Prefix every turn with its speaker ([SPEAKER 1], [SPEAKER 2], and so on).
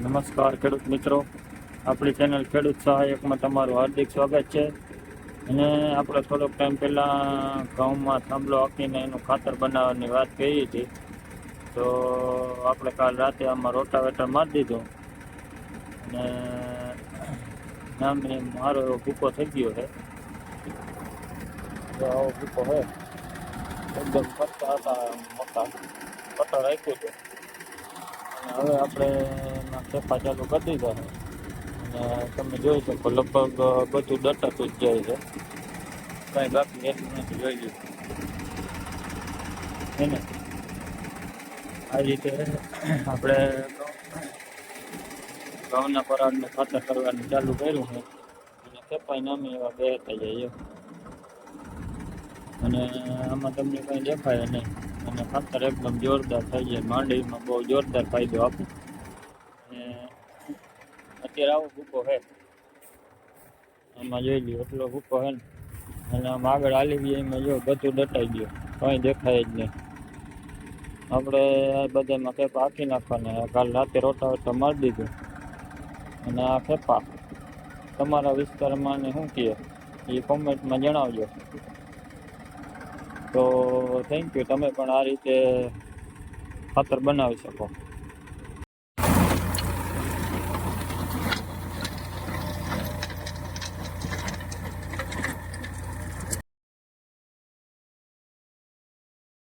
[SPEAKER 1] નમસ્કાર ખેડૂત મિત્રો, આપણી ચેનલ ખેડૂત સહાયકમાં તમારું હાર્દિક સ્વાગત છે. અને આપણે થોડોક ટાઈમ પહેલાં ઘઉંમાં થાંભલો આપીને એનું ખાતર બનાવવાની વાત કરી હતી. તો આપણે કાલ રાતે આમાં રોટાવેટર મારી દીધું અને નામને મારો એવો ભૂકો થઈ ગયો છે. તો આવો ભૂકો છે, એકદમ કરતા હતા મોટા કટર રાખ્યું છે. અને હવે આપણે એના ખેપા ચાલુ કરી દીધા છે અને તમે જોઈ શકો લગભગ બધું દટાતું જ જાય છે, કાંઈ બાકી રહેતું નથી. જોઈ લીધું એને આ રીતે આપણે ઘઉંના પરાળનું ખાતર કરવાનું ચાલુ કર્યું છે અને ખેપાઈ નામે એવા બે થઈ જાય અને આમાં તમને કંઈ દેખાય નહીં અને ખાતર એકદમ જોરદાર થઈ જાય. માંડવીમાં બહુ જોરદાર ફાયદો આપે. અને અત્યારે આવો ભૂકો છે, આમાં જોઈ લ્યો એટલો ભૂકો છે ને. અને આમ આગળ હાલી ગયો એમાં જો બધું દટાઈ ગયું, કંઈ દેખાય જ નહીં. આપણે આ બધામાં ખેપા આખી નાખવાના. કાલ રાતે રોટાવેટર મારી દીધું અને આ ખેપા તમારા વિસ્તારમાં ને શું કહે એ કોમેન્ટમાં જણાવજો. તો થેન્ક યુ. તમે પણ આ રીતે ખાતર બનાવી શકો.